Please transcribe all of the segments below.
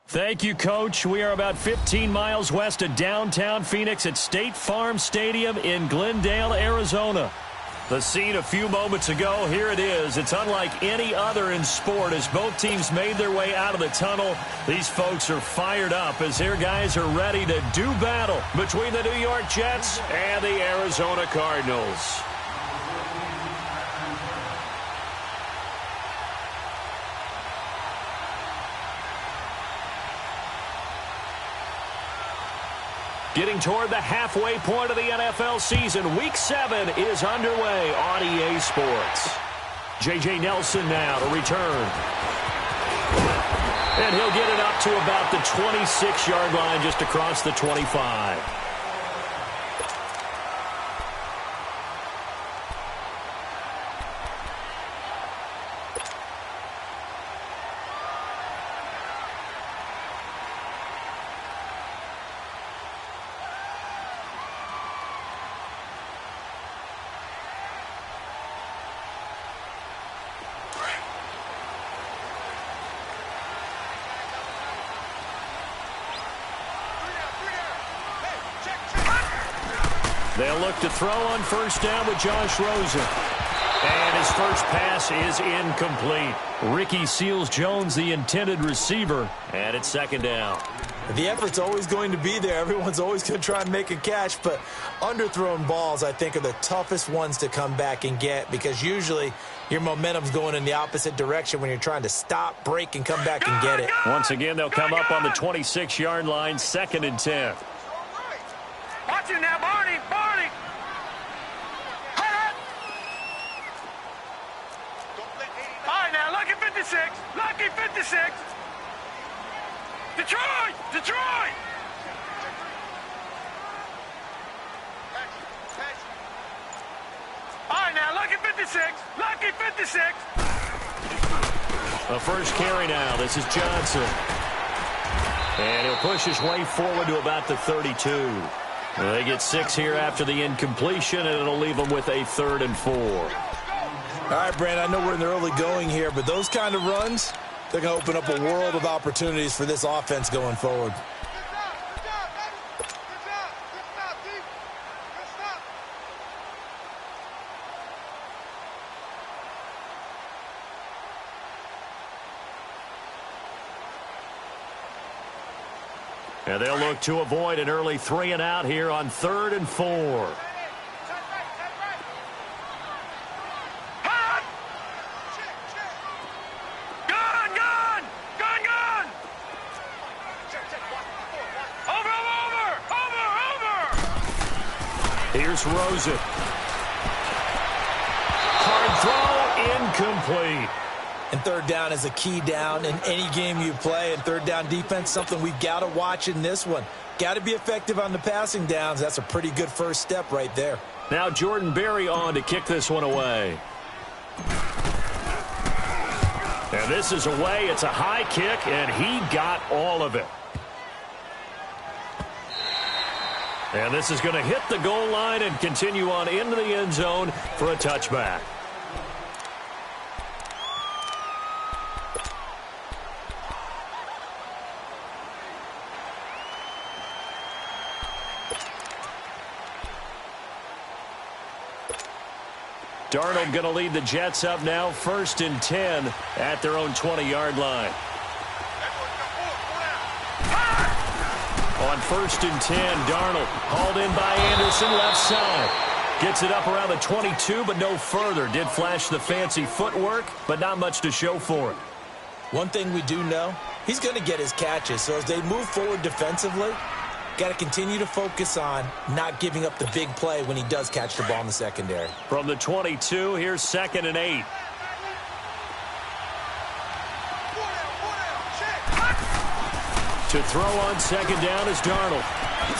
Thank you, Coach. We are about 15 miles west of downtown Phoenix at State Farm Stadium in Glendale, Arizona. The scene a few moments ago, here it is. It's unlike any other in sport as both teams made their way out of the tunnel. These folks are fired up as their guys are ready to do battle between the New York Jets and the Arizona Cardinals. Getting toward the halfway point of the NFL season, Week 7 is underway on EA Sports. J.J. Nelson now to return. And he'll get it up to about the 26-yard line just across the 25. They'll look to throw on first down with Josh Rosen. And his first pass is incomplete. Ricky Seals-Jones, the intended receiver, and it's second down. The effort's always going to be there. Everyone's always going to try and make a catch, but underthrown balls, I think, are the toughest ones to come back and get because usually your momentum's going in the opposite direction when you're trying to stop, break, and come back and get it. Once again, they'll come up on the 26-yard line, 2nd and 10. Watch it now, Barney! Barney! All right, now, lucky 56. Lucky 56. Detroit! Detroit! All right, now, lucky 56. Lucky 56. The first carry now. This is Johnson. And he'll push his way forward to about the 32. They get 6 here after the incompletion, and it'll leave them with a 3rd and 4. All right, Brandon, I know we're in the early going here, but those kind of runs, they're going to open up a world of opportunities for this offense going forward. And they'll look to avoid an early 3 and out here on 3rd and 4. Here's Rosen. Hard throw, incomplete. And third down is a key down in any game you play. And third down defense, something we've got to watch in this one. Got to be effective on the passing downs. That's a pretty good first step right there. Now Jordan Berry on to kick this one away. And this is away. It's a high kick, and he got all of it. And this is going to hit the goal line and continue on into the end zone for a touchback. Darnold going to lead the Jets up now, 1st and 10 at their own 20-yard line. On 1st and 10, Darnold hauled in by Anderson, left side. Gets it up around the 22, but no further. Did flash the fancy footwork, but not much to show for it. One thing we do know, he's going to get his catches. So as they move forward defensively, got to continue to focus on not giving up the big play when he does catch the ball in the secondary. From the 22, here's 2nd and 8. To throw on 2nd down is Darnold.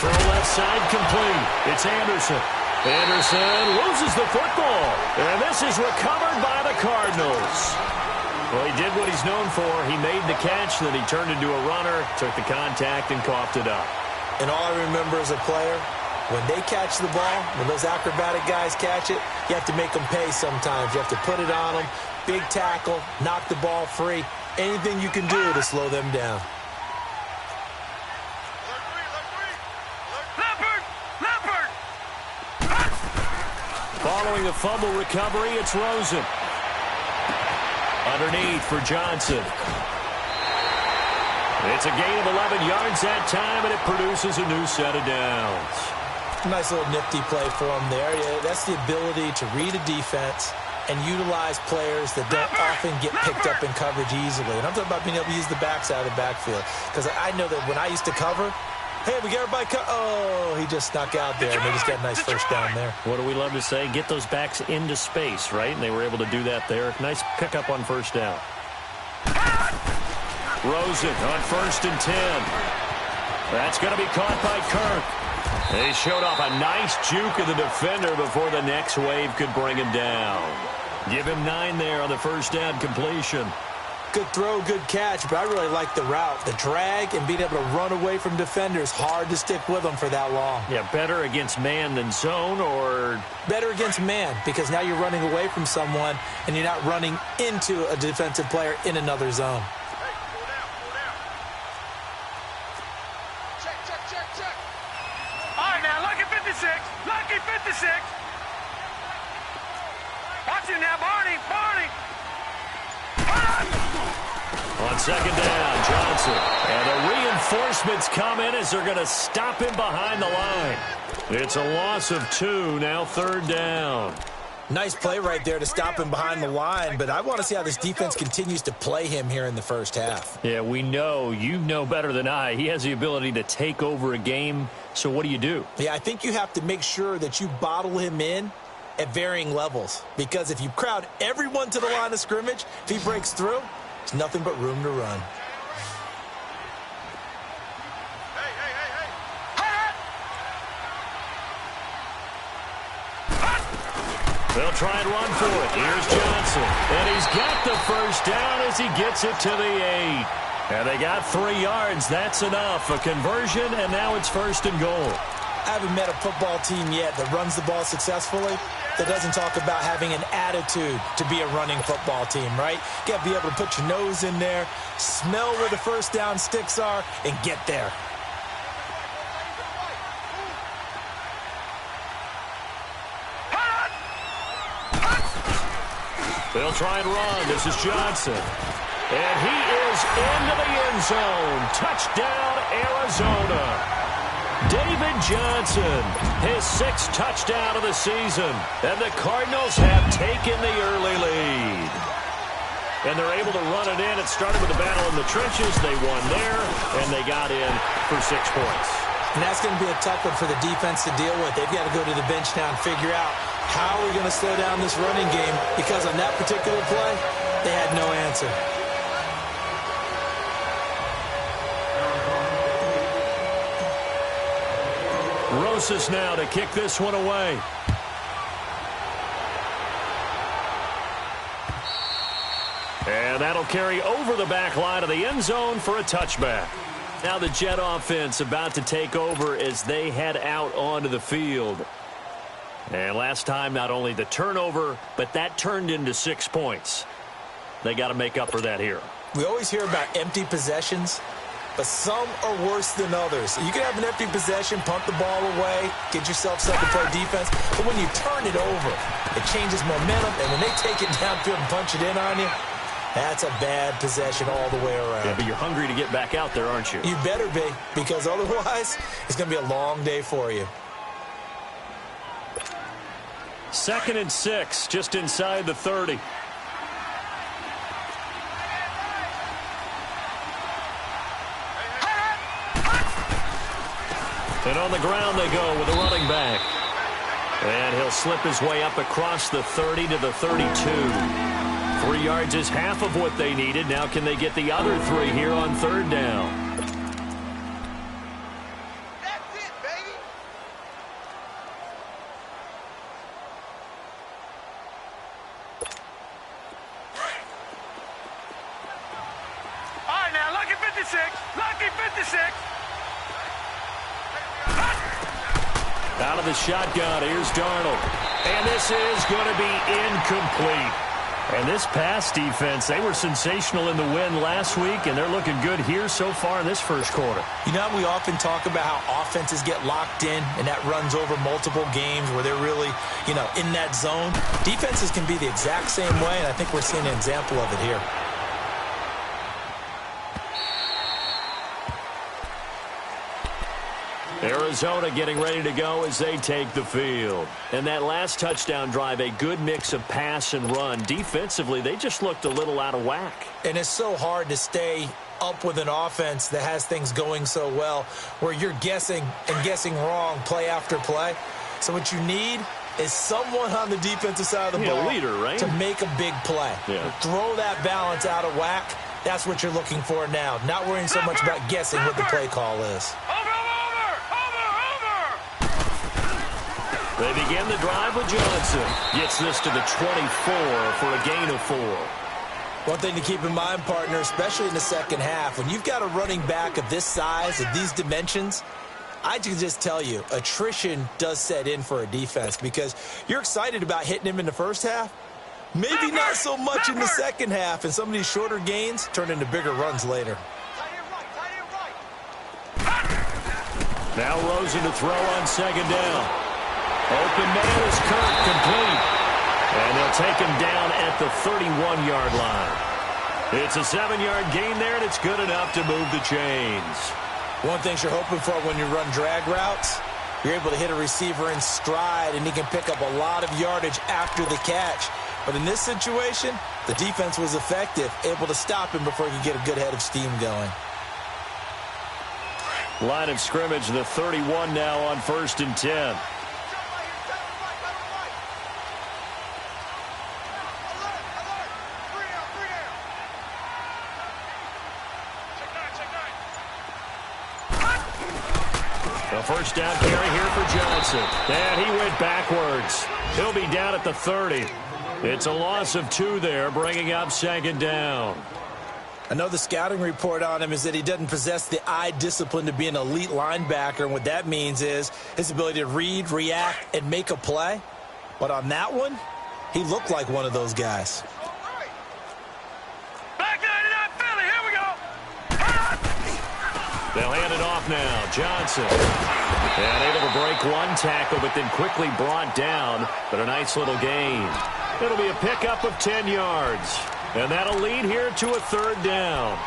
Throw left side complete. It's Anderson. Anderson loses the football. And this is recovered by the Cardinals. Well, he did what he's known for. He made the catch, then he turned into a runner, took the contact, and coughed it up. And all I remember as a player, when they catch the ball, when those acrobatic guys catch it, you have to make them pay sometimes. You have to put it on them, big tackle, knock the ball free. Anything you can do to slow them down. Following a fumble recovery, it's Rosen. Underneath for Johnson. It's a gain of 11 yards that time, and it produces a new set of downs. Nice little nifty play for him there. Yeah, that's the ability to read a defense and utilize players that don't often get picked up in coverage easily. And I'm talking about being able to use the backside of the backfield. Because I know that when I used to cover, hey, we get everybody oh, he just snuck out there, and they just got a nice first down there. What do we love to say? Get those backs into space, right? And they were able to do that there. Nice pickup on first down. Rosen on 1st and 10. That's going to be caught by Kirk. They showed off a nice juke of the defender before the next wave could bring him down. Give him 9 there on the first down completion. Good throw, good catch, but I really like the route. The drag and being able to run away from defenders, hard to stick with them for that long. Yeah, better against man than zone, or? Better against man, because now you're running away from someone and you're not running into a defensive player in another zone. All right, now, lucky 56. Lucky 56. Watch it now, Barney. On second down, Johnson. And the reinforcements come in as they're going to stop him behind the line. It's a loss of 2, now 3rd down. Nice play right there to stop him behind the line, but I want to see how this defense continues to play him here in the first half. Yeah, we know. You know better than I. He has the ability to take over a game, so what do? Yeah, I think you have to make sure that you bottle him in at varying levels, because if you crowd everyone to the line of scrimmage, if he breaks through, there's nothing but room to run. They'll try and run for it. Here's Johnson. And he's got the first down as he gets it to the 8. And they got 3 yards. That's enough. A conversion, and now it's 1st and goal. I haven't met a football team yet that runs the ball successfully that doesn't talk about having an attitude to be a running football team, right? You got to be able to put your nose in there, smell where the first down sticks are, and get there. They'll try and run. This is Johnson. And he is into the end zone. Touchdown, Arizona. David Johnson, his 6th touchdown of the season. And the Cardinals have taken the early lead. And they're able to run it in. It started with a battle in the trenches. They won there, and they got in for 6 points. And that's going to be a tough one for the defense to deal with. They've got to go to the bench now and figure out how are we going to slow down this running game, because on that particular play, they had no answer. Rosas now to kick this one away. And that'll carry over the back line of the end zone for a touchback. Now the Jet offense about to take over as they head out onto the field. And last time, not only the turnover, but that turned into 6 points. They got to make up for that here. We always hear about empty possessions, but some are worse than others. You can have an empty possession, punt the ball away, get yourself set to play defense, but when you turn it over, it changes momentum, and when they take it downfield and punch it in on you, that's a bad possession all the way around. Yeah, but you're hungry to get back out there, aren't you? You better be, because otherwise, it's going to be a long day for you. 2nd and 6, just inside the 30. And on the ground they go with a running back. And he'll slip his way up across the 30 to the 32. 3 yards is half of what they needed. Now can they get the other 3 here on 3rd down? Out of the shotgun, here's Darnold. And this is going to be incomplete. And this pass defense, they were sensational in the win last week, and they're looking good here so far in this first quarter. You know, we often talk about how offenses get locked in, and that runs over multiple games where they're really, in that zone. Defenses can be the exact same way, and I think we're seeing an example of it here. Arizona getting ready to go as they take the field. And that last touchdown drive, a good mix of pass and run. Defensively, they just looked a little out of whack. And it's so hard to stay up with an offense that has things going so well where you're guessing and guessing wrong play after play. So what you need is someone on the defensive side of the ball leader, right? to make a big play. Yeah. Throw that balance out of whack. That's what you're looking for now. Not worrying so much about guessing what the play call is. They begin the drive with Johnson. Gets this to the 24 for a gain of 4. One thing to keep in mind, partner, especially in the second half, when you've got a running back of this size, of these dimensions, I can just tell you, attrition does set in for a defense because you're excited about hitting him in the first half. Maybe not so much in the second half, and some of these shorter gains turn into bigger runs later. Now Rosen to throw on second down. Open man is Kirk, complete. And they'll take him down at the 31-yard line. It's a 7-yard gain there, and it's good enough to move the chains. One thing you're hoping for when you run drag routes, you're able to hit a receiver in stride, and he can pick up a lot of yardage after the catch. But in this situation, the defense was effective, able to stop him before he could get a good head of steam going. Line of scrimmage, the 31 now on 1st and 10. A first down carry here for Johnson. And he went backwards. He'll be down at the 30. It's a loss of 2 there, bringing up second down. I know the scouting report on him is that he doesn't possess the eye discipline to be an elite linebacker, and what that means is his ability to read, react, and make a play. But on that one, he looked like one of those guys. Back 99 Philly, here we go. They'll hand it off now. Johnson. And able to break one tackle, but then quickly brought down. But a nice little gain. It'll be a pickup of 10 yards. And that'll lead here to a 3rd down.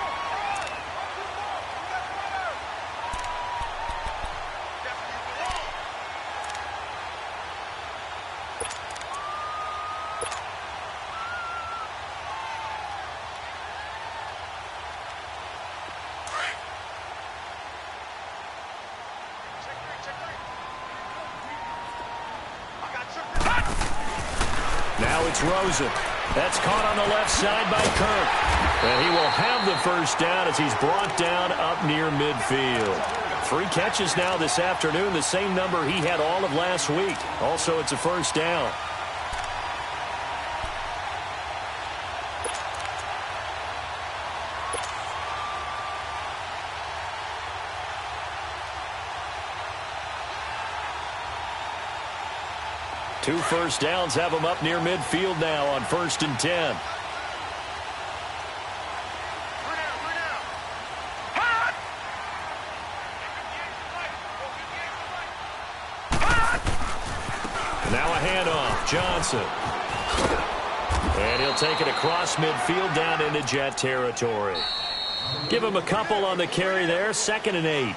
Now it's Rosen. That's caught on the left side by Kirk. And he will have the first down as he's brought down up near midfield. 3 catches now this afternoon, the same number he had all of last week. Also, it's a first down. Two first downs have him up near midfield now on 1st and 10. Now a handoff. Johnson. And he'll take it across midfield down into Jet territory. Give him a couple on the carry there. 2nd and 8.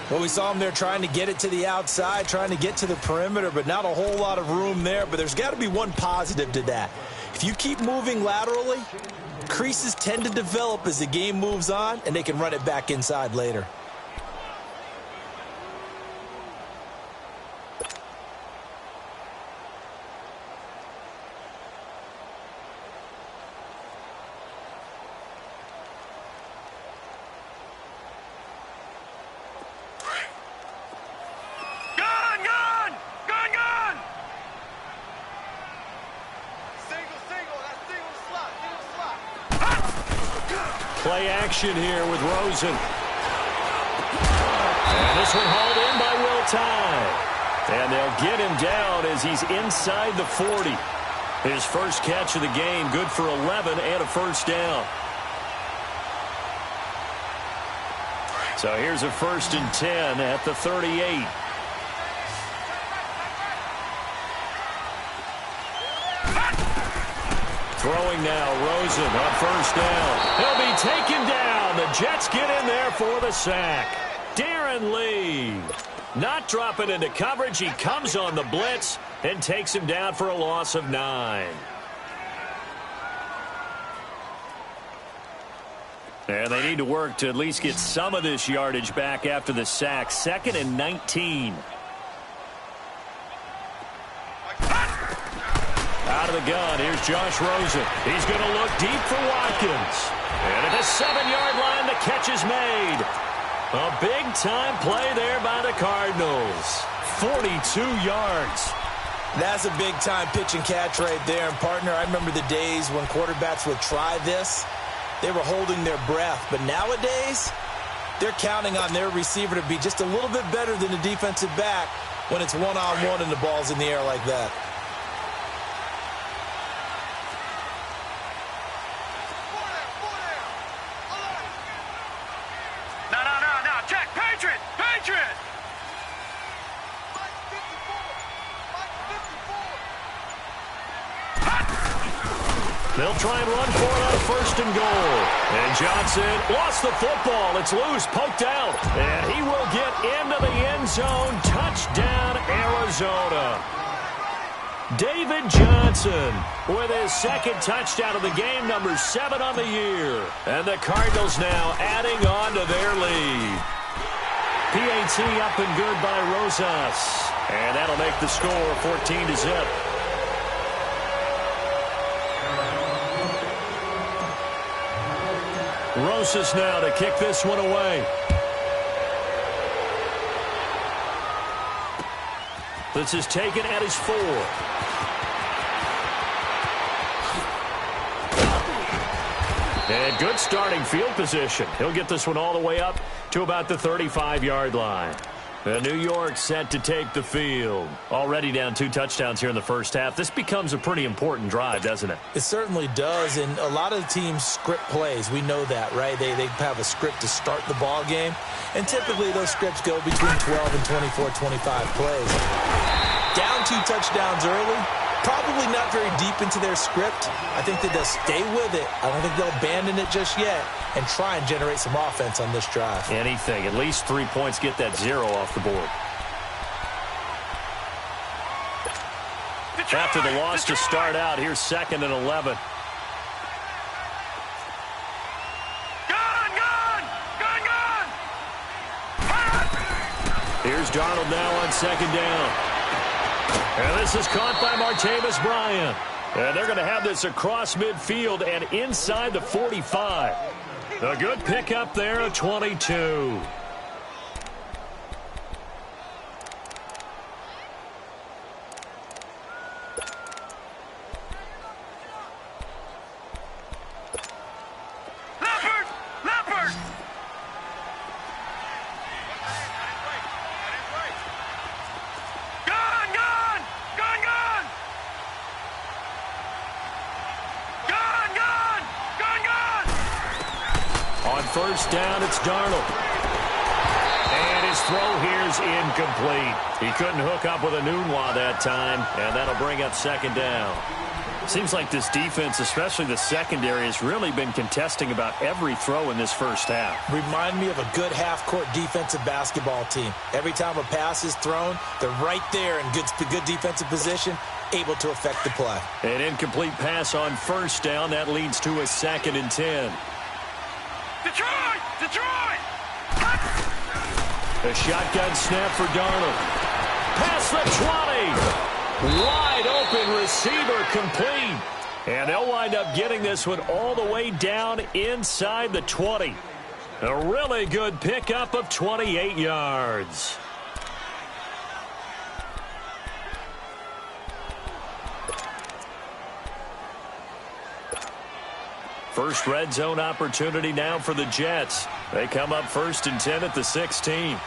Well, we saw him there trying to get it to the outside, trying to get to the perimeter, but not a whole lot of room there. But there's got to be one positive to that. If you keep moving laterally, creases tend to develop as the game moves on, and they can run it back inside later. Play action here with Rosen. And this one hauled in by Willhdee. And they'll get him down as he's inside the 40. His first catch of the game, good for 11 and a first down. So here's a 1st and 10 at the 38. Throwing now, Rosen on 1st down. He'll be taken down. The Jets get in there for the sack. Darren Lee not dropping into coverage. He comes on the blitz and takes him down for a loss of 9. And they need to work to at least get some of this yardage back after the sack. 2nd and 19. Out of the gun, here's Josh Rosen. He's going to look deep for Watkins. And at the 7-yard line, the catch is made. A big-time play there by the Cardinals. 42 yards. That's a big-time pitch and catch right there. And, partner, I remember the days when quarterbacks would try this. They were holding their breath. But nowadays, they're counting on their receiver to be just a little bit better than the defensive back when it's one-on-one and the ball's in the air like that. They'll try and run for it on 1st and goal. And Johnson lost the football. It's loose, poked out. And he will get into the end zone. Touchdown, Arizona. David Johnson with his 2nd touchdown of the game, number 7 on the year. And the Cardinals now adding on to their lead. PAT up and good by Rosas. And that'll make the score 14-0. Rosas now to kick this one away. This is taken at his 4. And good starting field position. He'll get this one all the way up to about the 35-yard line. New York set to take the field. Already down 2 touchdowns here in the first half. This becomes a pretty important drive, doesn't it? It certainly does, and a lot of teams script plays. We know that, right? They have a script to start the ball game, and typically those scripts go between 12 and 24, 25 plays. Down 2 touchdowns early, probably not very deep into their script. I think that they'll stay with it. I don't think they'll abandon it just yet and try and generate some offense on this drive. Anything. At least 3 points, get that 0 off the board. After the loss to start out, here's 2nd and 11. Here's Darnold now on 2nd down. And this is caught by Martavis Bryant. And they're going to have this across midfield and inside the 45. A good pickup there at 22. First down, it's Darnold. And his throw here is incomplete. He couldn't hook up with a Nunwa that time, and that'll bring up 2nd down. Seems like this defense, especially the secondary, has really been contesting about every throw in this first half. Remind me of a good half-court defensive basketball team. Every time a pass is thrown, they're right there in good defensive position, able to affect the play. An incomplete pass on 1st down. That leads to a 2nd and 10. Detroit! Detroit! A shotgun snap for Darnold. Past the 20. Wide open receiver complete. And they'll wind up getting this one all the way down inside the 20. A really good pickup of 28 yards. First red zone opportunity now for the Jets. They come up 1st and 10 at the 16.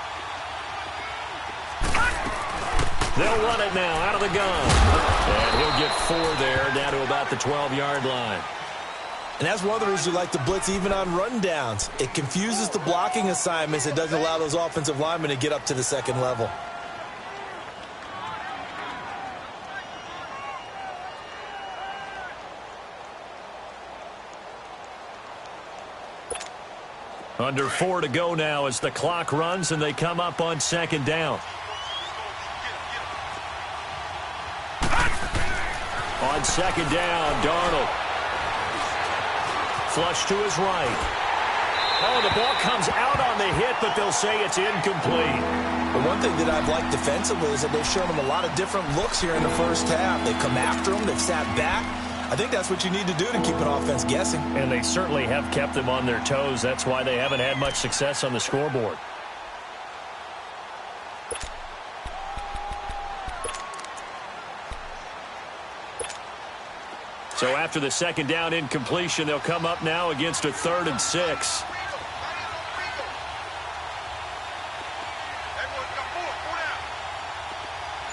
They'll run it now out of the gun. And he'll get 4 there, down to about the 12-yard line. And that's one of the reasons you like to blitz even on rundowns. It confuses the blocking assignments. It doesn't allow those offensive linemen to get up to the second level. Under 4 to go now as the clock runs and they come up on second down. On second down, Darnold. Flush to his right. Oh, the ball comes out on the hit, but they'll say it's incomplete. The one thing that I've liked defensively is that they've shown them a lot of different looks here in the first half. They've come after them. They've sat back. I think that's what you need to do to keep an offense guessing. And they certainly have kept them on their toes. That's why they haven't had much success on the scoreboard. So after the second down incompletion, they'll come up now against a 3rd and 6.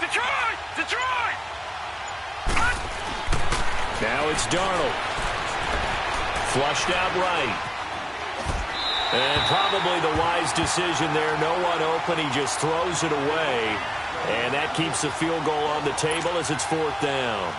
Detroit! Now it's Darnold. Flushed out right. And probably the wise decision there. No one open. He just throws it away. And that keeps the field goal on the table as it's 4th down.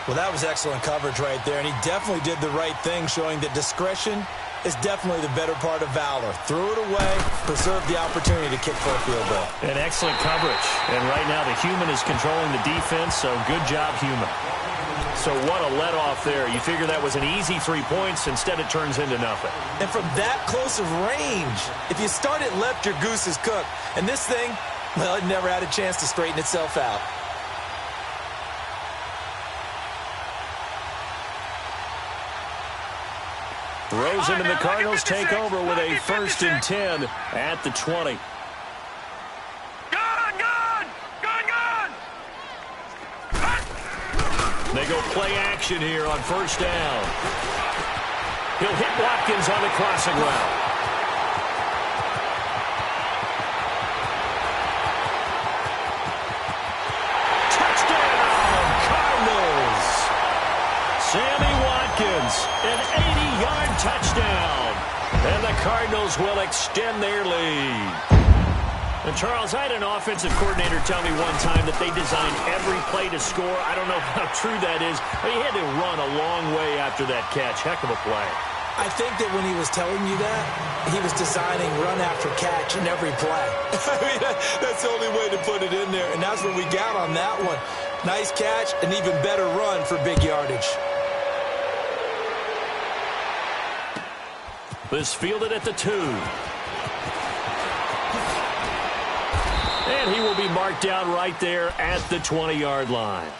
Well, that was excellent coverage right there, and he definitely did the right thing, showing that discretion is definitely the better part of valor. Threw it away, preserved the opportunity to kick for a field goal. And excellent coverage. And right now the human is controlling the defense, so good job, human. So what a let-off there. You figure that was an easy 3 points. Instead, it turns into nothing. And from that close of range, if you start it left, your goose is cooked. And this thing, well, it never had a chance to straighten itself out. Rosen and the Cardinals take over with a 1st and 10 at the 20. They go play action here on 1st down. He'll hit Watkins on the crossing route. Touchdown, Cardinals! Sammy Watkins, an 80-yard touchdown. And the Cardinals will extend their lead. And Charles, I had an offensive coordinator tell me one time that they designed every play to score. I don't know how true that is, but he had to run a long way after that catch. Heck of a play. I think that when he was telling you that, he was designing run after catch in every play. I mean, that's the only way to put it in there, and that's what we got on that one. Nice catch, an even better run for big yardage. This fielded at the 2. And he will be marked down right there at the 20-yard line.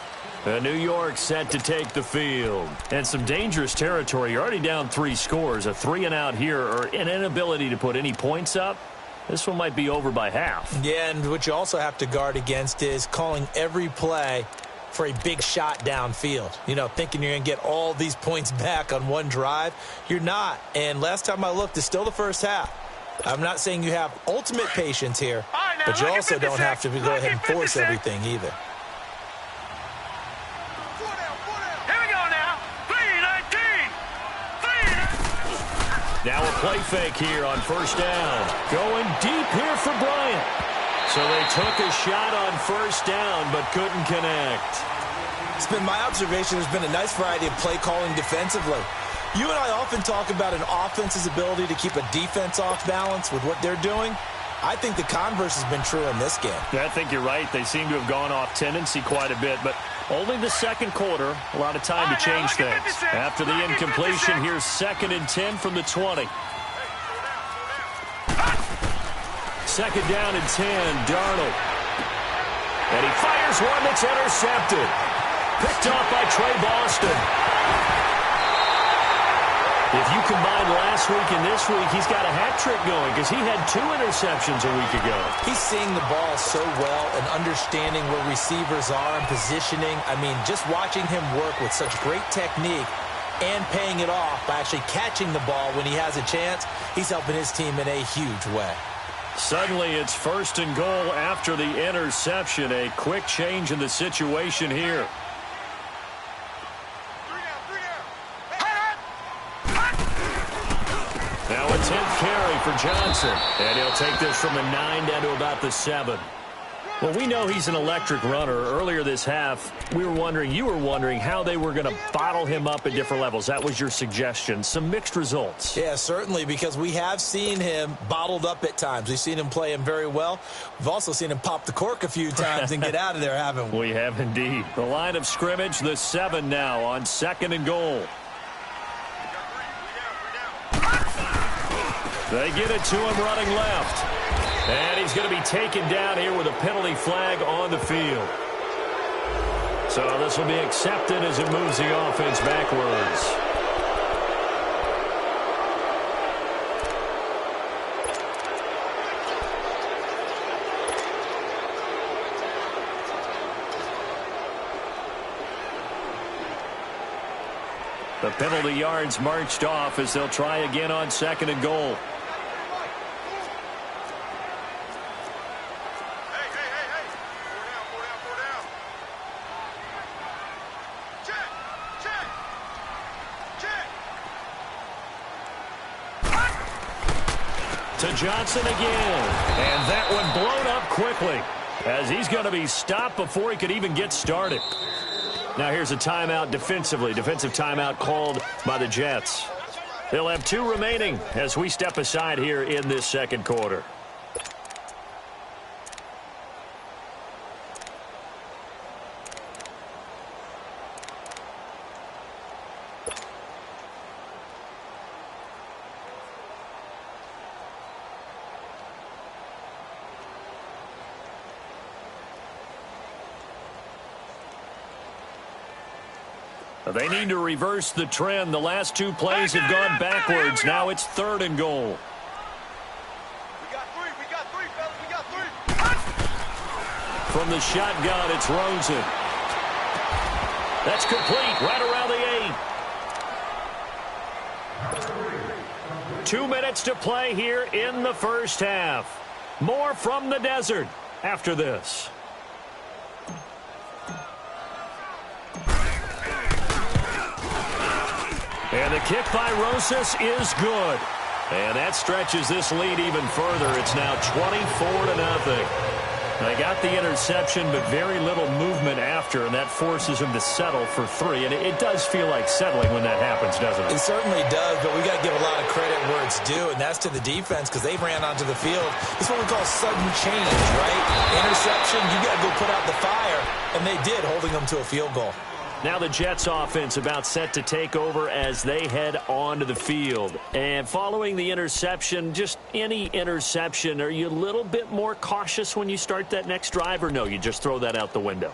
New York set to take the field. And some dangerous territory. You're already down 3 scores. A 3-and-out here, or an inability to put any points up. This one might be over by half. Yeah, and what you also have to guard against is calling every play for a big shot downfield. You know, thinking you're going to get all these points back on one drive. You're not. And last time I looked, it's still the first half. I'm not saying you have ultimate patience here, but you also don't have to go ahead and force everything either. Here we go now. 3-19. Now a play fake here on 1st down. Going deep here for Bryant. So they took a shot on 1st down, but couldn't connect. It's been my observation there's been a nice variety of play calling defensively. You and I often talk about an offense's ability to keep a defense off balance with what they're doing. I think the converse has been true in this game. Yeah, I think you're right. They seem to have gone off tendency quite a bit, but only the second quarter. A lot of time to change things. After the incompletion, here's 2nd and 10 from the 20. 2nd down and 10, Darnold. And he fires one that's intercepted. Picked off by Trey Boston. If you combine last week and this week, he's got a hat trick going because he had 2 interceptions a week ago. He's seeing the ball so well and understanding where receivers are and positioning. I mean, just watching him work with such great technique and paying it off by actually catching the ball when he has a chance, he's helping his team in a huge way. Suddenly it's 1st and goal after the interception. A quick change in the situation here. Now a 10th carry for Johnson. And he'll take this from the 9 down to about the 7. Well, we know he's an electric runner. Earlier this half, you were wondering how they were going to bottle him up at different levels. That was your suggestion. Some mixed results. Yeah, certainly, because we have seen him bottled up at times. We've seen him play him very well. We've also seen him pop the cork a few times and get out of there, haven't we? We have indeed. The line of scrimmage, the 7 now on 2nd and goal. They get it to him running left. And he's going to be taken down here with a penalty flag on the field. So this will be accepted as it moves the offense backwards. The penalty yards marched off as they'll try again on 2nd and goal. To Johnson again. And that one blown up quickly as he's going to be stopped before he could even get started. Now here's a timeout defensively. Defensive timeout called by the Jets. They'll have 2 remaining as we step aside here in this 2nd quarter. They need to reverse the trend. The last 2 plays have gone backwards. Now it's 3rd and goal. We got 3, fellas, we got 3. From the shotgun, it's Rosen. That's complete right around the 8. 2 minutes to play here in the first half. More from the desert after this. And the kick by Rosas is good. And that stretches this lead even further. It's now 24-0. They got the interception, but very little movement after, and that forces him to settle for 3. And it does feel like settling when that happens, doesn't it? It certainly does, but we got to give a lot of credit where it's due, and that's to the defense because they ran onto the field. It's what we call sudden change, right? Interception, you got to go put out the fire, and they did, holding them to a field goal. Now the Jets offense about set to take over as they head onto the field. And following the interception, just any interception, are you a little bit more cautious when you start that next drive, or no, you just throw that out the window?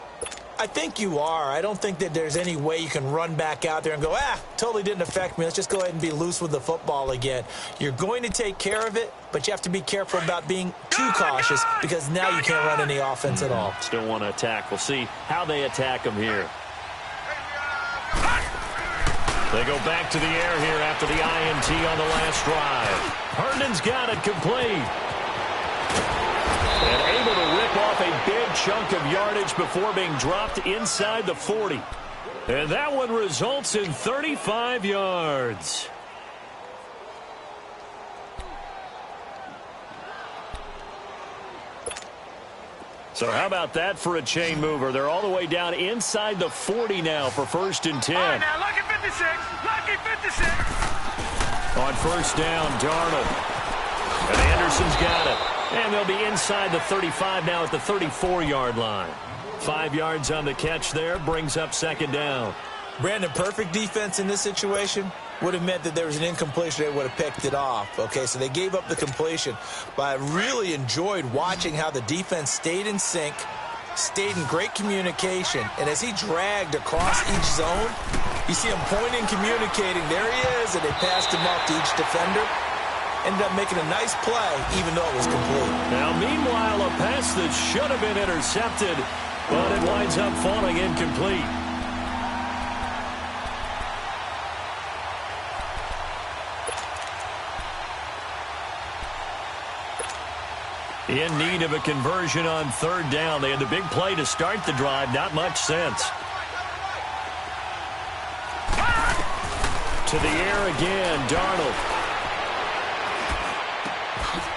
I think you are. I don't think that there's any way you can run back out there and go, totally didn't affect me. Let's just go ahead and be loose with the football again. You're going to take care of it, but you have to be careful about being too cautious because now you can't run any offense at all. Still want to attack. We'll see how they attack them here. They go back to the air here after the INT on the last drive. Herndon's got it complete. And able to rip off a big chunk of yardage before being dropped inside the 40. And that one results in 35 yards. So how about that for a chain mover? They're all the way down inside the 40 now for 1st and 10. All right, now, lucky 56. Lucky 56. On 1st down, Darnold. And Anderson's got it. And they'll be inside the 35 now at the 34-yard line. 5 yards on the catch there, brings up 2nd down. Brandon, perfect defense in this situation would have meant that there was an incompletion. They would have picked it off. Okay, so they gave up the completion. But I really enjoyed watching how the defense stayed in sync, stayed in great communication. And as he dragged across each zone, you see him pointing, communicating. There he is, and they passed him off to each defender. Ended up making a nice play, even though it was complete. Now, meanwhile, a pass that should have been intercepted, but it winds up falling incomplete. In need of a conversion on third down. They had the big play to start the drive. Not much sense. To the air again, Darnold.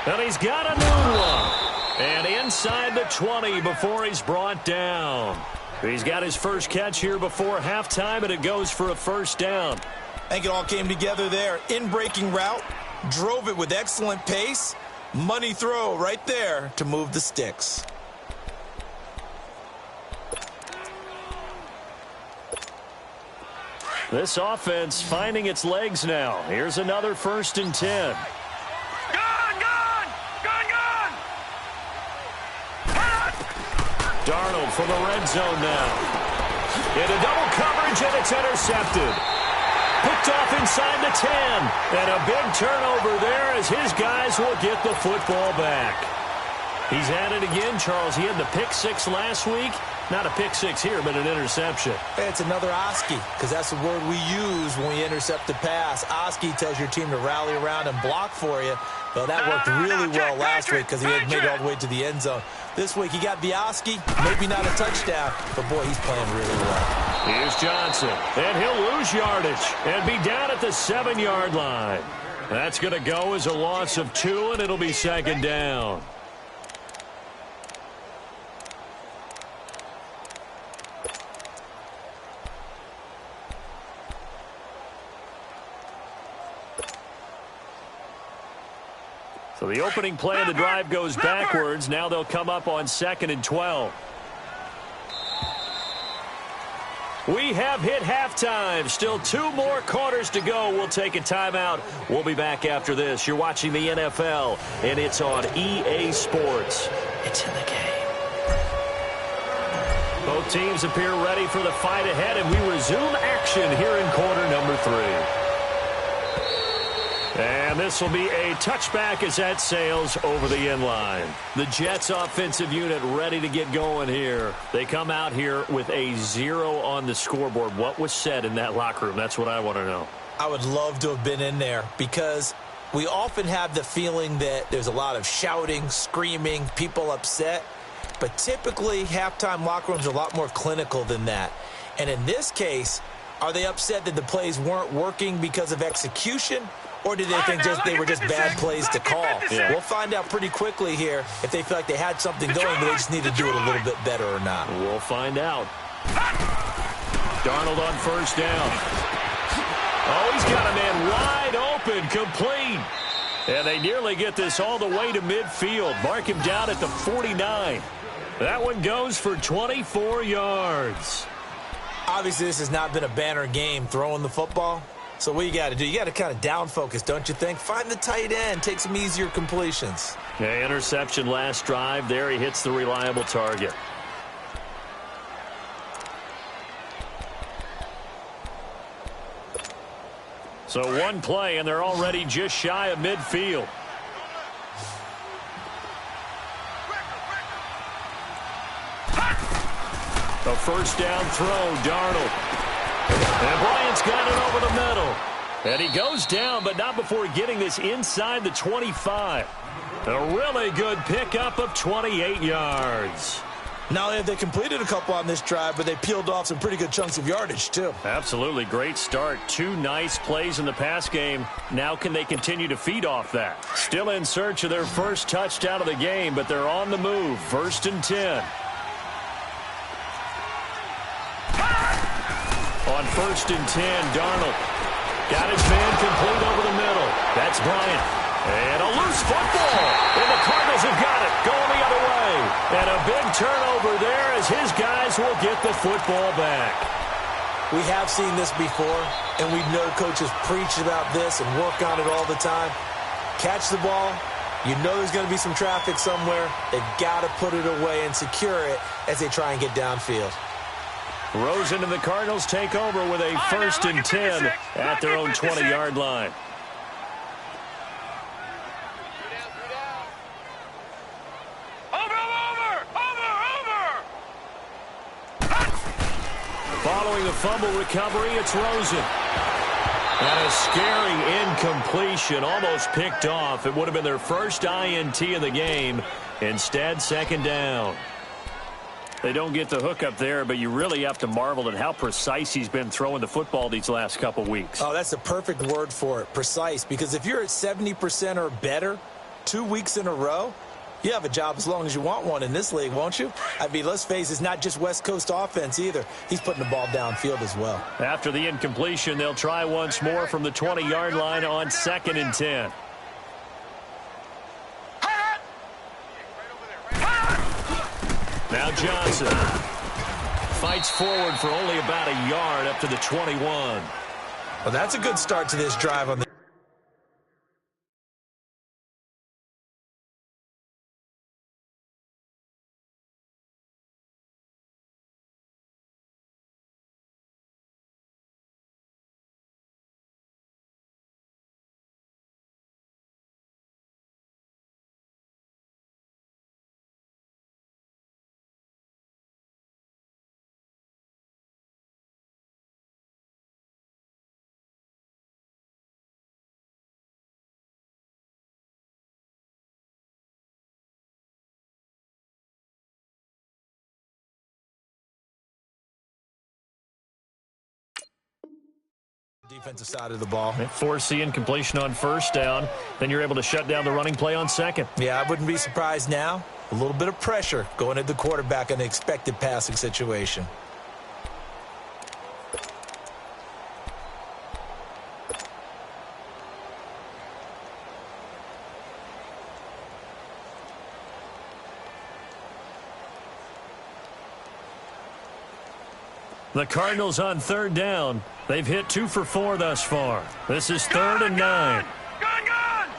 And he's got a new one. And inside the 20 before he's brought down. He's got his first catch here before halftime, and it goes for a first down. I think it all came together there. In-breaking route, drove it with excellent pace. Money throw right there to move the sticks. This offense finding its legs now. Here's another 1st and 10. Darnold for the red zone now. Into double coverage, and it's intercepted. Picked off inside the 10. And a big turnover there as his guys will get the football back. He's at it again, Charles. He had the pick 6 last week. Not a pick 6 here, but an interception. It's another Oski, because that's the word we use when we intercept a pass. Oski tells your team to rally around and block for you. Well, that worked really well last week because he had made it all the way to the end zone. This week he got the Oski, maybe not a touchdown, but boy, he's playing really well. Here's Johnson, and he'll lose yardage and be down at the 7-yard line. That's going to go as a loss of 2, and it'll be 2nd down. So the opening play of the drive goes backwards. Now they'll come up on 2nd and 12. We have hit halftime. Still 2 more quarters to go. We'll take a timeout. We'll be back after this. You're watching the NFL, and it's on EA Sports. It's in the game. Both teams appear ready for the fight ahead, and we resume action here in quarter number 3. And this will be a touchback as that sails over the end line. The Jets offensive unit ready to get going here. They come out here with a 0 on the scoreboard. What was said in that locker room? That's what I want to know. I would love to have been in there because we often have the feeling that there's a lot of shouting, screaming, people upset. But typically, halftime locker rooms are a lot more clinical than that. And in this case, are they upset that the plays weren't working because of execution? Or did they think they were just bad plays to call? Yeah. We'll find out pretty quickly here if they feel like they had something going, but they just need to do it a little bit better or not. We'll find out. Darnold on 1st down. Oh, he's got a man wide open, complete. And they nearly get this all the way to midfield. Mark him down at the 49. That one goes for 24 yards. Obviously, this has not been a banner game throwing the football. So what you got to do, you got to kind of down focus, don't you think? Find the tight end, take some easier completions. Yeah, interception last drive. There he hits the reliable target. So one play, and they're already just shy of midfield. A 1st down throw, Darnold. And Bryant's got it over the middle. And he goes down, but not before getting this inside the 25. A really good pickup of 28 yards. Not only have they completed a couple on this drive, but they peeled off some pretty good chunks of yardage, too. Absolutely. Great start. 2 nice plays in the pass game. Now can they continue to feed off that? Still in search of their first touchdown of the game, but they're on the move. 1st and 10. On 1st and 10, Darnold got his man complete over the middle. That's Bryant. And a loose football. And the Cardinals have got it going the other way. And a big turnover there as his guys will get the football back. We have seen this before, and we know coaches preach about this and work on it all the time. Catch the ball. You know there's going to be some traffic somewhere. They've got to put it away and secure it as they try and get downfield. Rosen and the Cardinals take over with a 1st and 10 at their own 20-yard line. Following the fumble recovery, it's Rosen. And a scary incompletion, almost picked off. It would have been their first INT of the game. Instead, second down. They don't get the hook up there, but you really have to marvel at how precise he's been throwing the football these last couple weeks. Oh, that's the perfect word for it, precise, because if you're at 70% or better 2 weeks in a row, you have a job as long as you want one in this league, won't you? I mean, let's face it, it's not just West Coast offense either. He's putting the ball downfield as well. After the incompletion, they'll try once more from the 20-yard line on 2nd and 10. Now Johnson fights forward for only about a yard up to the 21. Well, that's a good start to this drive on the defensive side of the ball. They force the incompletion on first down. Then you're able to shut down the running play on second. Yeah, I wouldn't be surprised now. A little bit of pressure going at the quarterback in an expected passing situation. The Cardinals on third down. They've hit 2 for 4 thus far. This is 3rd and 9. Gone!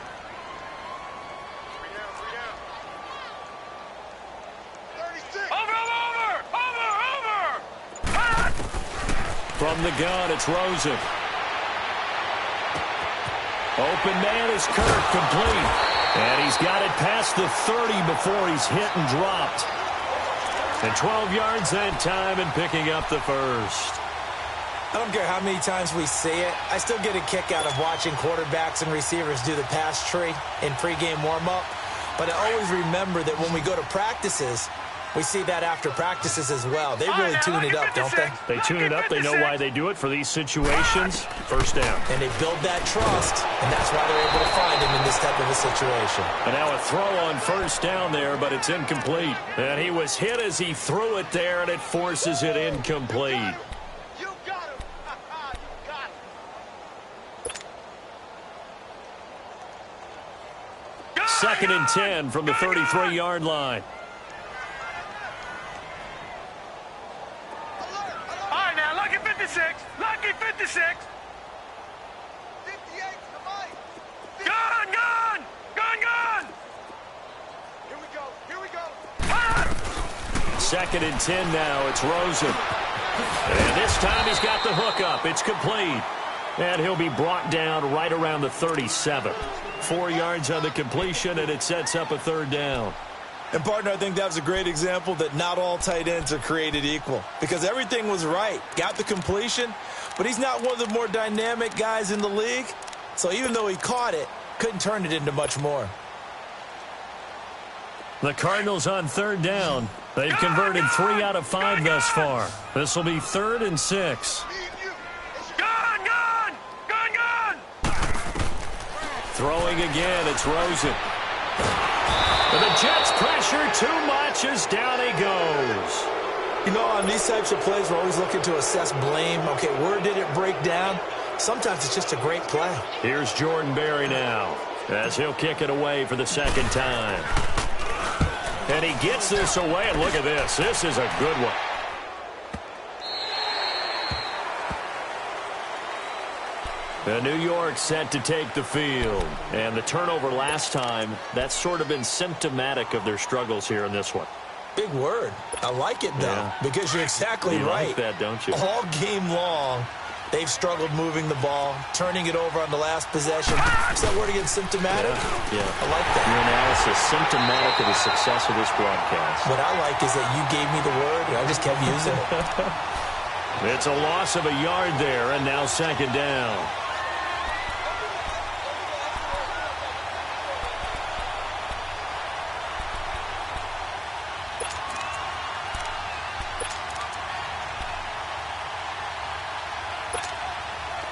Over! From the gun, it's Rosen. Open man is Kirk, complete. And he's got it past the 30 before he's hit and dropped. And 12 yards that time and picking up the first. I don't care how many times we see it. I still get a kick out of watching quarterbacks and receivers do the pass tree in pregame warm-up. But I always remember that when we go to practices, we see that after practices as well. They really tune it up, don't they? They tune it up. They know why they do it for these situations. First down. And they build that trust, and that's why they're able to find him in this type of a situation. And now a throw on first down there, but it's incomplete. And he was hit as he threw it there, and it forces it incomplete. You got him! You got him! 2nd and 10 from the 33-yard line. Lucky 56! Lucky 56! 58 to Mike! Gone! Here we go! 2nd and 10 now. It's Rosen. And this time he's got the hook up. It's complete. And he'll be brought down right around the 37. 4 yards on the completion, and it sets up a 3rd down. And, partner, I think that was a great example that not all tight ends are created equal. Because everything was right. Got the completion, but he's not one of the more dynamic guys in the league. So even though he caught it, couldn't turn it into much more. The Cardinals on 3rd down. They've converted 3 out of 5 thus far. This will be 3rd and 6. Gone! Throwing again, it's Rosen. But the Jets pressure too much as down he goes. You know, on these types of plays, we're always looking to assess blame. Okay, where did it break down? Sometimes it's just a great play. Here's Jordan Berry now as he'll kick it away for the 2nd time. And he gets this away, and look at this. This is a good one. And New York set to take the field. And the turnover last time, that's sort of been symptomatic of their struggles here in this one. Big word. I like it, though, because you're exactly right. You like that, don't you? All game long, they've struggled moving the ball, turning it over on the last possession. Is that word again, symptomatic? Yeah. I like that. Your analysis, symptomatic of the success of this broadcast. What I like is that you gave me the word, and I just kept using it. It's a loss of a yard there, and now 2nd down.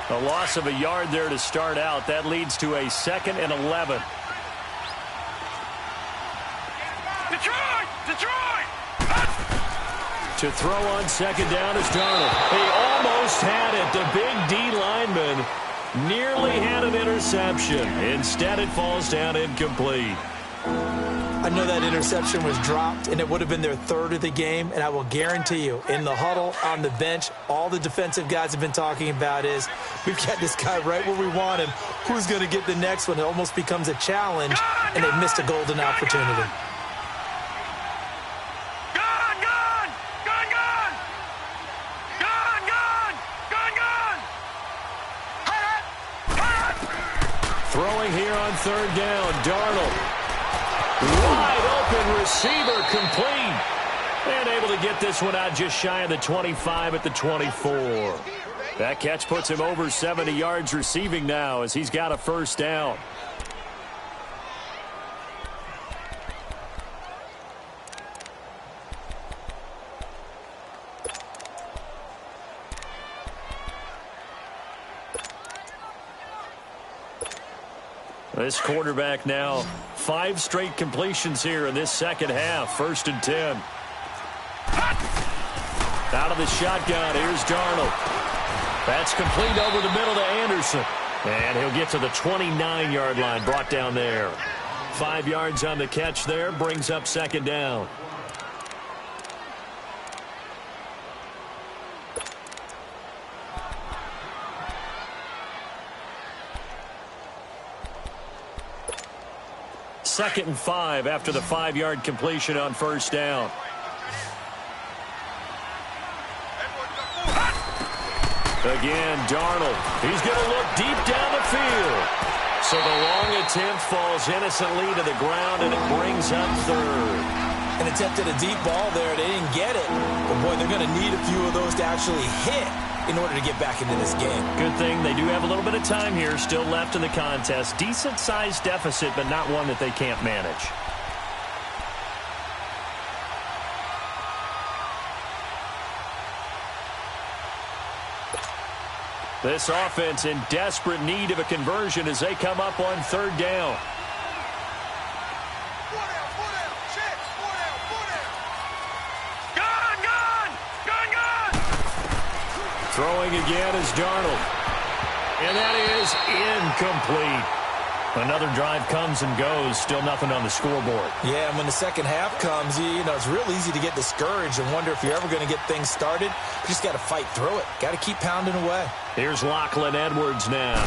A loss of a yard there to start out. That leads to a 2nd and 11. Detroit! To throw on 2nd down is Darnold. He almost had it. The big D lineman nearly had an interception. Instead, it falls down incomplete. I know that interception was dropped, and it would have been their 3rd of the game, and I will guarantee you, in the huddle, on the bench, all the defensive guys have been talking about is, we've got this guy right where we want him. Who's going to get the next one? It almost becomes a challenge, and they missed a golden opportunity. Throwing here on 3rd down, Darnold. Wide open receiver, complete. And able to get this one out just shy of the 25 at the 24. That catch puts him over 70 yards receiving now as he's got a 1st down. This quarterback now 5 straight completions here in this 2nd half. 1st and 10. Out of the shotgun, here's Darnold. That's complete over the middle to Anderson. And he'll get to the 29-yard line, brought down there. 5 yards on the catch there, brings up 2nd down. Second and 5 after the 5-yard completion on 1st down. Again, Darnold. He's going to look deep down the field. So the long attempt falls innocently to the ground, and it brings up 3rd. An attempt at a deep ball there. They didn't get it. But, boy, they're going to need a few of those to actually hit in order to get back into this game. Good thing they do have a little bit of time here still left in the contest. Decent-sized deficit, but not one that they can't manage. This offense in desperate need of a conversion as they come up on 3rd down. Throwing again is Darnold. And that is incomplete. Another drive comes and goes. Still nothing on the scoreboard. Yeah, and when the 2nd half comes, you know, it's real easy to get discouraged and wonder if you're ever going to get things started. You just got to fight through it. Got to keep pounding away. Here's Lachlan Edwards now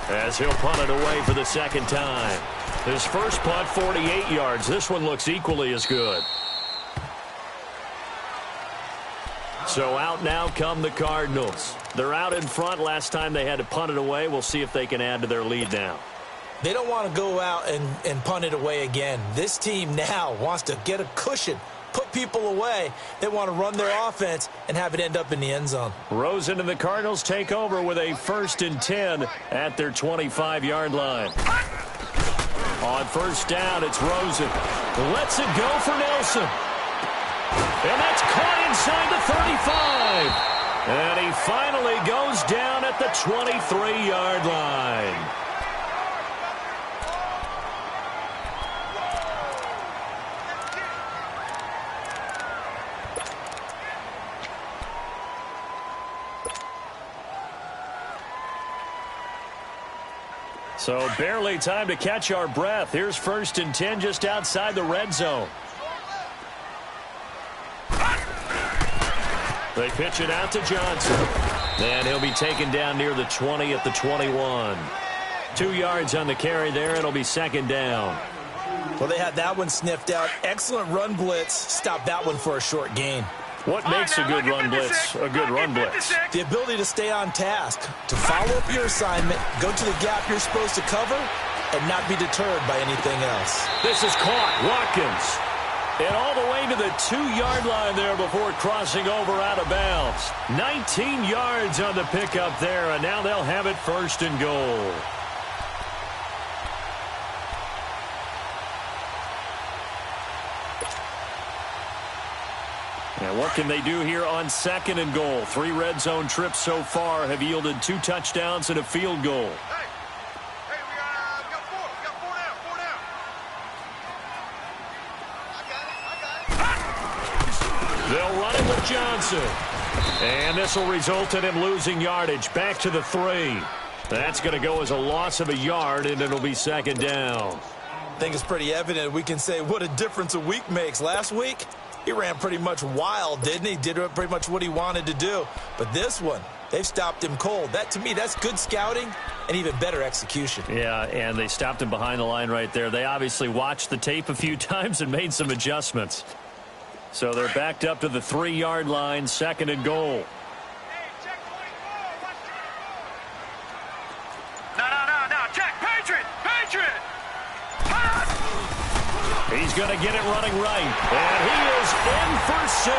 as he'll punt it away for the 2nd time. His first punt, 48 yards. This one looks equally as good. So out now come the Cardinals. They're out in front. Last time they had to punt it away. We'll see if they can add to their lead now. They don't want to go out and punt it away again. This team now wants to get a cushion, put people away. They want to run their offense and have it end up in the end zone. Rosen and the Cardinals take over with a 1st and 10 at their 25-yard line. On 1st down, it's Rosen. Lets it go for Nelson. And that's caught inside the 35. And he finally goes down at the 23-yard line. So barely time to catch our breath. Here's 1st and 10 just outside the red zone. They pitch it out to Johnson. And he'll be taken down near the 20 at the 21. 2 yards on the carry there. It'll be 2nd down. Well, they had that one sniffed out. Excellent run blitz. Stopped that one for a short gain. What makes a good run blitz a good run blitz? The ability to stay on task, to follow up your assignment, go to the gap you're supposed to cover, and not be deterred by anything else. This is caught. Watkins. And all the way to the 2-yard line there before crossing over out of bounds. 19 yards on the pickup there, and now they'll have it 1st and goal. And what can they do here on 2nd and goal? 3 red zone trips so far have yielded 2 touchdowns and a field goal. Hey, we got 4. We got 4 down. 4 down. I got it. They'll run it with Johnson. And this will result in him losing yardage. Back to the 3. That's going to go as a loss of a yard, and it'll be 2nd down. I think it's pretty evident we can say what a difference a week makes. Last week, he ran pretty much wild, didn't he? Did pretty much what he wanted to do. But this one, they've stopped him cold. That, to me, that's good scouting and even better execution. Yeah, and they stopped him behind the line right there. They obviously watched the tape a few times and made some adjustments. So they're backed up to the 3-yard line, 2nd and goal. Hey, check 24. No. Check. Patriot. He's going to get it running right. And he is in for 6.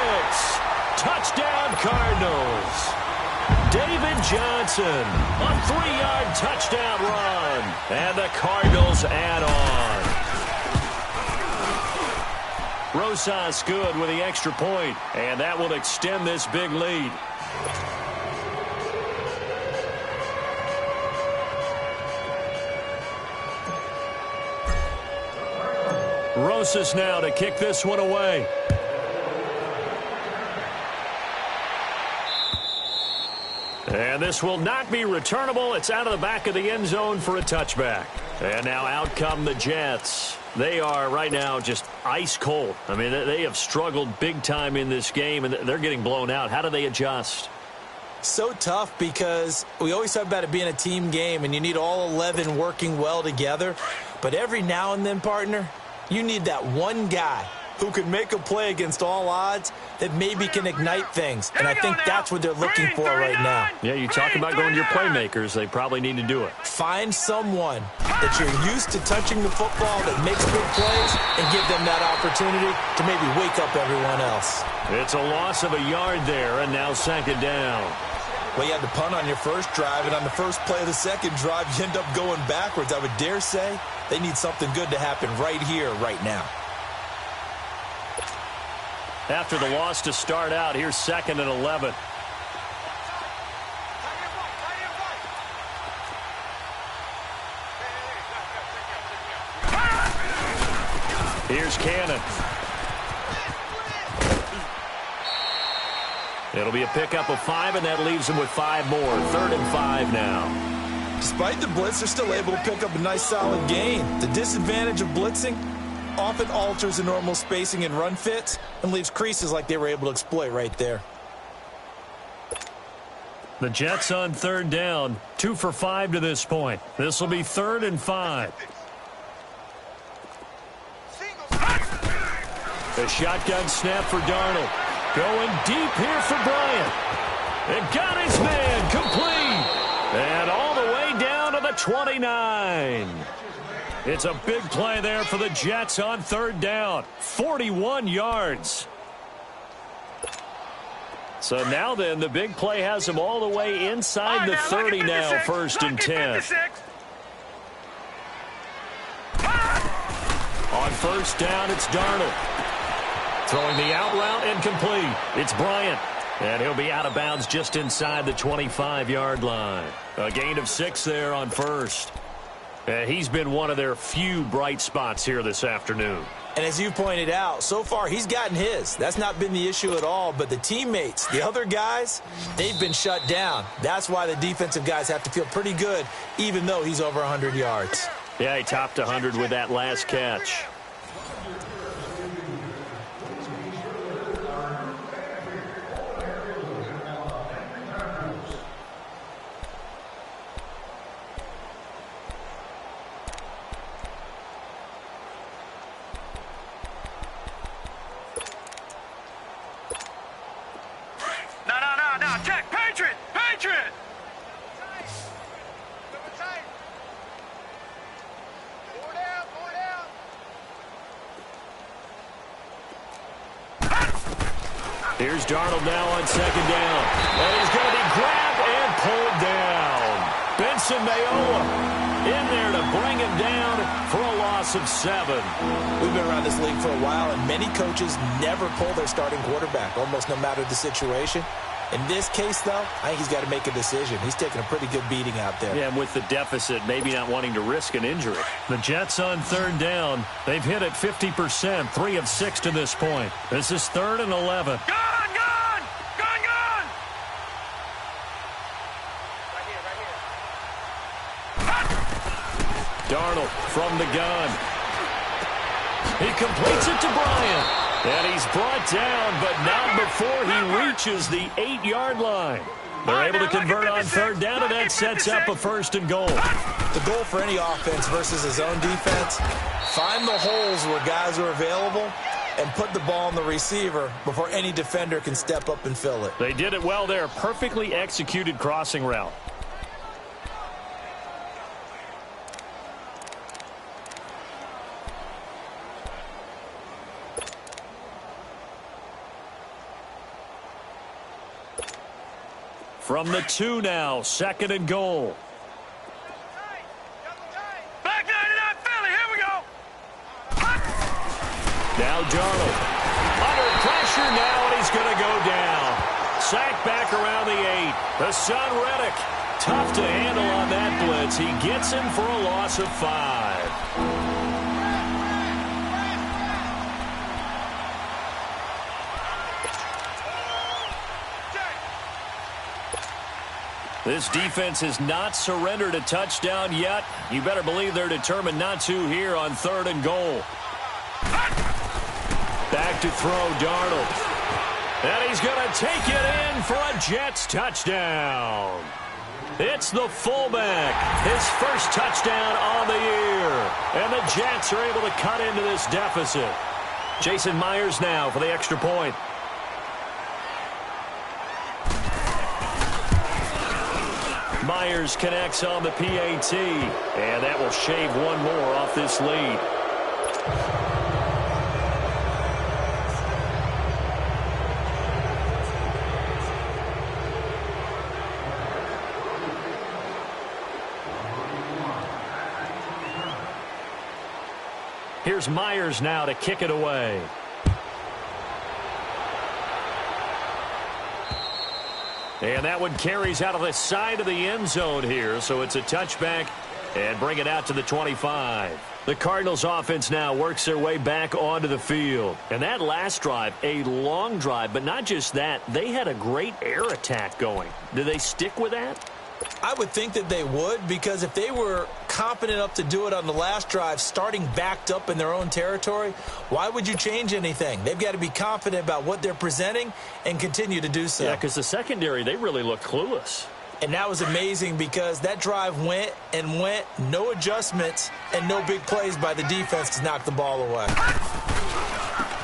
Touchdown, Cardinals. David Johnson, a 3-yard touchdown run. And the Cardinals add on. Rosas good with the extra point, and that will extend this big lead. Rosas now to kick this one away. And this will not be returnable. It's out of the back of the end zone for a touchback. And now out come the Jets. They are right now just ice cold. I mean, they have struggled big time in this game, and they're getting blown out. How do they adjust? So tough because we always talk about it being a team game, and you need all 11 working well together. But every now and then, partner, you need that one guy who can make a play against all odds that maybe can ignite things. And I think that's what they're looking for right now. Yeah, you talk about going to your playmakers. They probably need to do it. Find someone that you're used to touching the football that makes big plays and give them that opportunity to maybe wake up everyone else. It's a loss of a yard there, and now 2nd down. Well, you had to punt on your first drive, and on the first play of the second drive, you end up going backwards. I would dare say they need something good to happen right here, right now. After the loss to start out, here's 2nd and 11. Here's Cannon. It'll be a pickup of 5, and that leaves them with 5 more. 3rd and 5 now. Despite the blitz, they're still able to pick up a nice solid gain. The disadvantage of blitzing often alters the normal spacing and run fits and leaves creases like they were able to exploit right there. The Jets on 3rd down, 2 for 5 to this point. This will be 3rd and 5. A shotgun snap for Darnold. Going deep here for Bryant. And got his man complete. And all the way down to the 29. It's a big play there for the Jets on 3rd down. 41 yards. So now then, the big play has them all the way inside the 30 now, 1st and 10. On 1st down, it's Darnold. Throwing the out route incomplete. It's Bryant. And he'll be out of bounds just inside the 25-yard line. A gain of 6 there on 1st. He's been one of their few bright spots here this afternoon. And as you pointed out, so far he's gotten his. That's not been the issue at all. But the teammates, the other guys, they've been shut down. That's why the defensive guys have to feel pretty good, even though he's over 100 yards. Yeah, he topped 100 with that last catch. No. Check. Patriot. Here's Darnold now on 2nd down. And he's going to be grabbed and pulled down. Benson Mayowa in there to bring him down for a loss loss of 7. We've been around this league for a while, and many coaches never pull their starting quarterback, almost no matter the situation. In this case, though, I think he's got to make a decision. He's taking a pretty good beating out there. Yeah, and with the deficit, maybe not wanting to risk an injury. The Jets on 3rd down. They've hit it 50%, 3 of 6 to this point. This is 3rd and 11. Gone! Darnold from the gun. He completes it to Bryant. And he's brought down, but not before he reaches the 8-yard line. They're able to convert on 3rd down, and that sets up a 1st and goal. The goal for any offense versus his own defense, find the holes where guys are available and put the ball on the receiver before any defender can step up and fill it. They did it well there. Perfectly executed crossing route. From the 2 now, 2nd and goal. Back 99, Philly, here we go. Now Darnold. Under pressure now, and he's going to go down. Sacked back around the 8. The son Reddick. Tough to handle on that blitz. He gets him for a loss of 5. This defense has not surrendered a touchdown yet. You better believe they're determined not to here on 3rd and goal. Back to throw, Darnold. And he's going to take it in for a Jets touchdown. It's the fullback. His first touchdown on the year. And the Jets are able to cut into this deficit. Jason Myers now for the extra point. Myers connects on the PAT, and that will shave one more off this lead. Here's Myers now to kick it away. And that one carries out of the side of the end zone here, so it's a touchback and bring it out to the 25. The Cardinals offense now works their way back onto the field. And that last drive, a long drive, but not just that, they had a great air attack going. Do they stick with that? I would think that they would, because if they were confident enough to do it on the last drive, starting backed up in their own territory, why would you change anything? They've got to be confident about what they're presenting and continue to do so. Yeah, because the secondary, they really look clueless. And that was amazing because that drive went and went, no adjustments and no big plays by the defense to knock the ball away.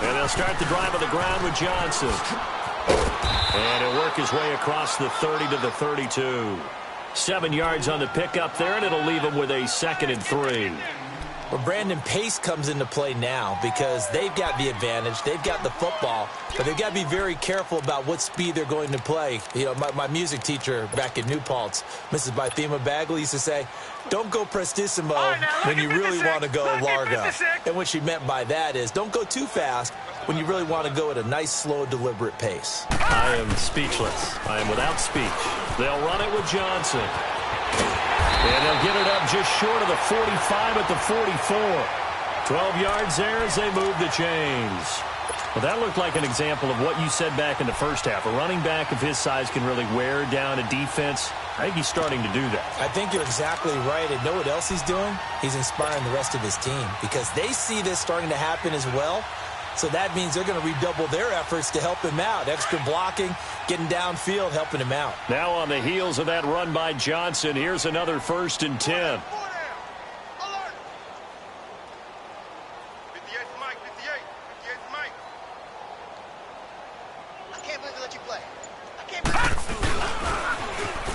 And they'll start the drive on the ground with Johnson. And he'll work his way across the 30 to the 32. 7 yards on the pickup there, and it'll leave him with a 2nd and 3. Well, Brandon, pace comes into play now because they've got the advantage. They've got the football, but they've got to be very careful about what speed they're going to play. You know, my music teacher back in New Paltz, Mrs. Bythema Bagley, used to say, don't go prestissimo when you really want to go largo. And what she meant by that is don't go too fast when you really want to go at a nice, slow, deliberate pace. I am speechless. I am without speech. They'll run it with Johnson. And they'll get it up just short of the 45 at the 44. 12 yards there as they move the chains. Well, that looked like an example of what you said back in the first half. A running back of his size can really wear down a defense. I think he's starting to do that. I think you're exactly right. And know what else he's doing? He's inspiring the rest of his team because they see this starting to happen as well. So that means they're going to redouble their efforts to help him out. Extra blocking, getting downfield, helping him out. Now on the heels of that run by Johnson, here's another 1st and 10.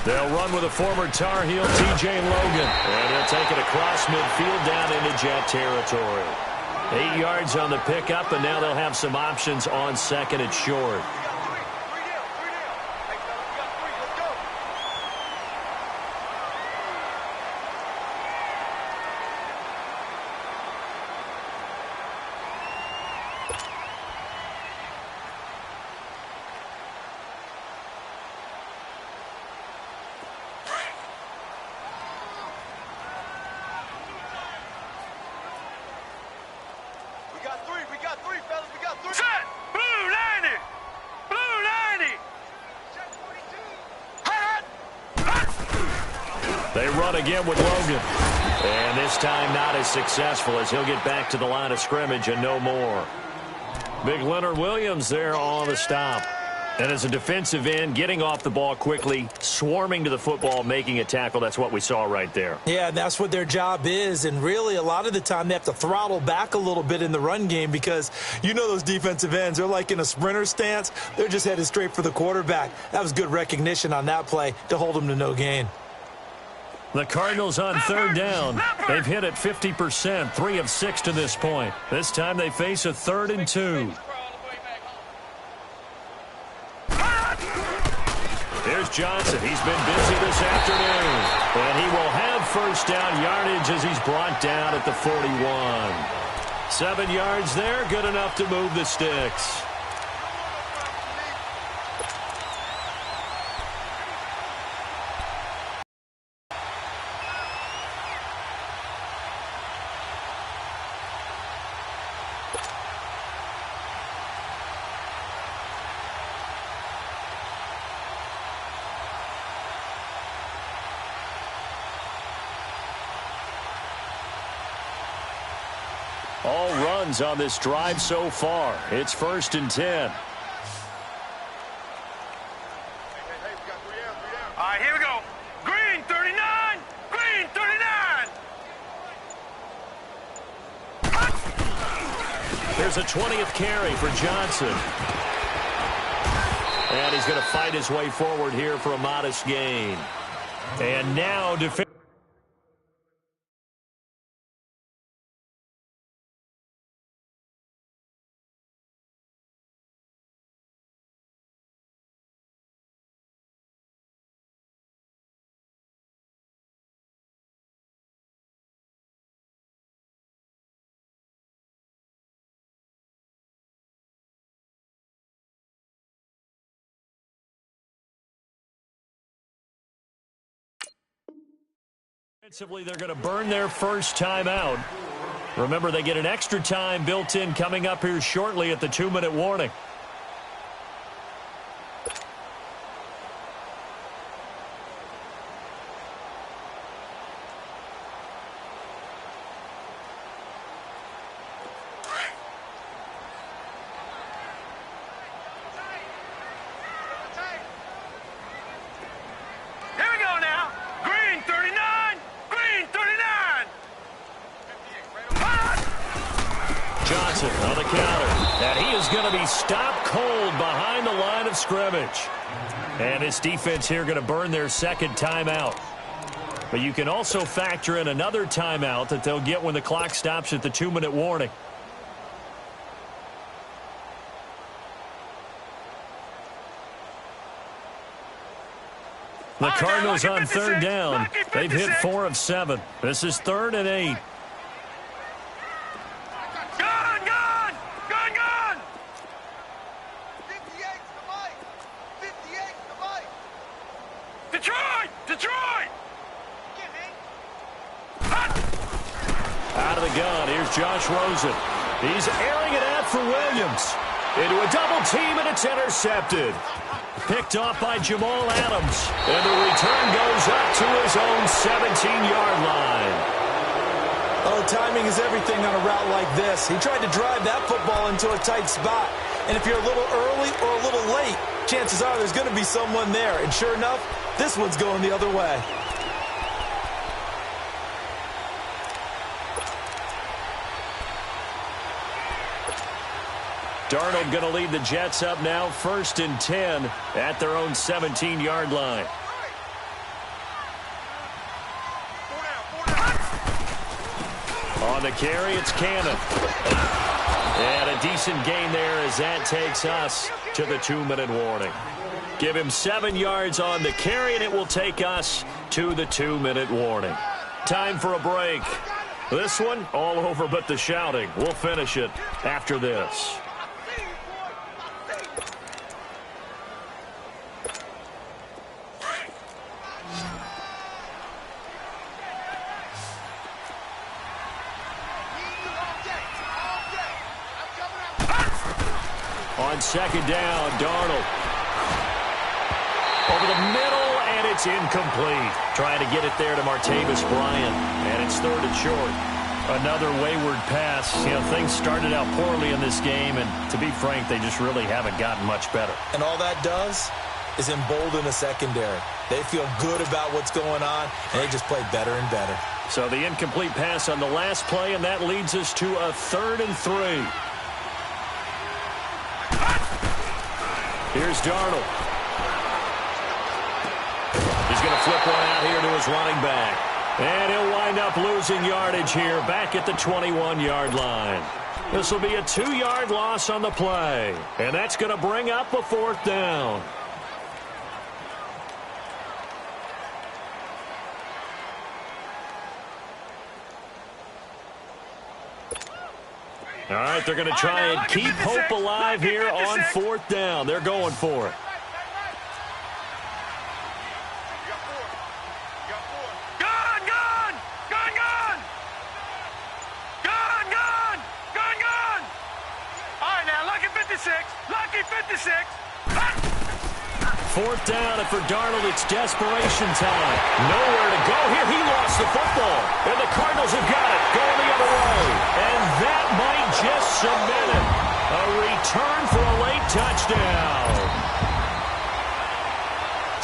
They'll run with a former Tar Heel, T.J. Logan. And he'll take it across midfield down into Jet territory. 8 yards on the pickup, and now they'll have some options on 2nd and short. three, fellas. We got three. Set. Blue 90. Blue 90. Check 42. They run again with Logan. And this time not as successful as he'll get back to the line of scrimmage and no more. Big Leonard Williams there on the stop. And as a defensive end, getting off the ball quickly, swarming to the football, making a tackle, that's what we saw right there. Yeah, and that's what their job is. And really, a lot of the time, they have to throttle back a little bit in the run game because you know those defensive ends, they're like in a sprinter stance. They're just headed straight for the quarterback. That was good recognition on that play to hold them to no gain. The Cardinals on third down. They've hit it 50%, 3 of 6 to this point. This time they face a 3rd and 2. Here's Johnson. He's been busy this afternoon. And he will have first down yardage as he's brought down at the 41. 7 yards there, good enough to move the sticks. All runs on this drive so far. It's 1st and 10. All right, here we go. Green 39. Green 39. There's a 20th carry for Johnson. And he's going to fight his way forward here for a modest gain. And now defense. Defensively, they're going to burn their first time out. Remember, they get an extra time built in coming up here shortly at the 2-minute warning. On the counter, and he is going to be stopped cold behind the line of scrimmage. And this defense here going to burn their second timeout. But you can also factor in another timeout that they'll get when the clock stops at the 2-minute warning. The Cardinals on third down. They've hit 4 of 7. This is 3rd and 8. Out of the gun, here's Josh Rosen. He's airing it out for Williams. Into a double team, and it's intercepted. Picked off by Jamal Adams. And the return goes up to his own 17-yard line. Oh, timing is everything on a route like this. He tried to drive that football into a tight spot. And if you're a little early or a little late, chances are there's going to be someone there. And sure enough, this one's going the other way. Darnold going to lead the Jets up now, 1st and 10 at their own 17-yard line. On the carry, it's Cannon. And a decent gain there as that takes us to the 2-minute warning. Give him 7 yards on the carry, and it will take us to the 2-minute warning. Time for a break. This one, all over but the shouting. We'll finish it after this. on second down. Darnold over the middle, and it's incomplete. Trying to get it there to Martavis Bryant, and it's third and short. Another wayward pass. You know, things started out poorly in this game, and to be frank, they just really haven't gotten much better. And all that does is embolden the secondary. They feel good about what's going on, and they just play better and better. So the incomplete pass on the last play, and that leads us to a 3rd and 3. Here's Darnold. He's going to flip one out here to his running back. And he'll wind up losing yardage here back at the 21-yard line. This will be a 2-yard loss on the play. And that's going to bring up a 4th down. All right, they're going to try and keep hope alive here on 4th down. They're going for it. Lucky 56. 4th down, and for Darnold, it's desperation time. Nowhere to go here. He lost the football, and the Cardinals have got it going the other way. And that might just cement it. A return for a late touchdown.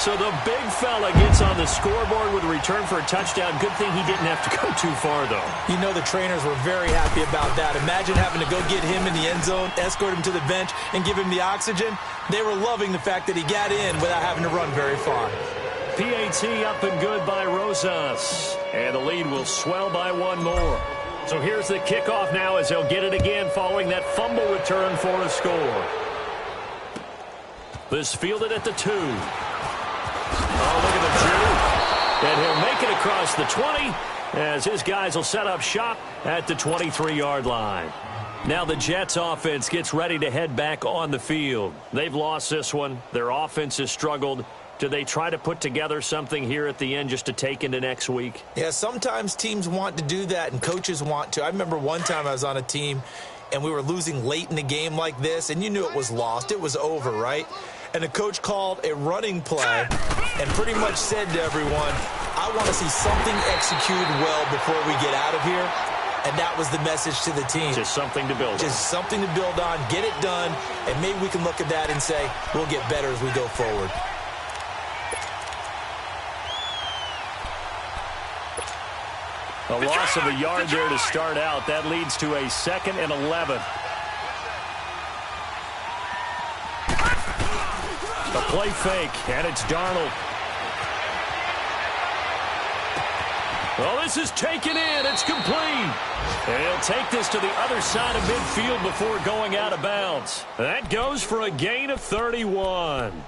So the big fella gets on the scoreboard with a return for a touchdown. Good thing he didn't have to go too far, though. You know the trainers were very happy about that. Imagine having to go get him in the end zone, escort him to the bench, and give him the oxygen. They were loving the fact that he got in without having to run very far. PAT up and good by Rosas. And the lead will swell by 1 more. So here's the kickoff now as they'll get it again following that fumble return for a score. This fielded at the 2. Oh, look at the juke. And he'll make it across the 20 as his guys will set up shop at the 23-yard line. Now the Jets offense gets ready to head back on the field. They've lost this one. Their offense has struggled. Do they try to put together something here at the end just to take into next week? Yeah, sometimes teams want to do that and coaches want to. I remember one time I was on a team and we were losing late in the game like this, and you knew it was lost. It was over, right? And the coach called a running play and pretty much said to everyone, I want to see something executed well before we get out of here. And that was the message to the team. Just something to build on. Just something to build on, get it done, and maybe we can look at that and say, we'll get better as we go forward. A loss of a yard there to start out. That leads to a 2nd and 11. A play fake, and it's Darnold. Well, this is taken in. It's complete. And he'll take this to the other side of midfield before going out of bounds. That goes for a gain of 31.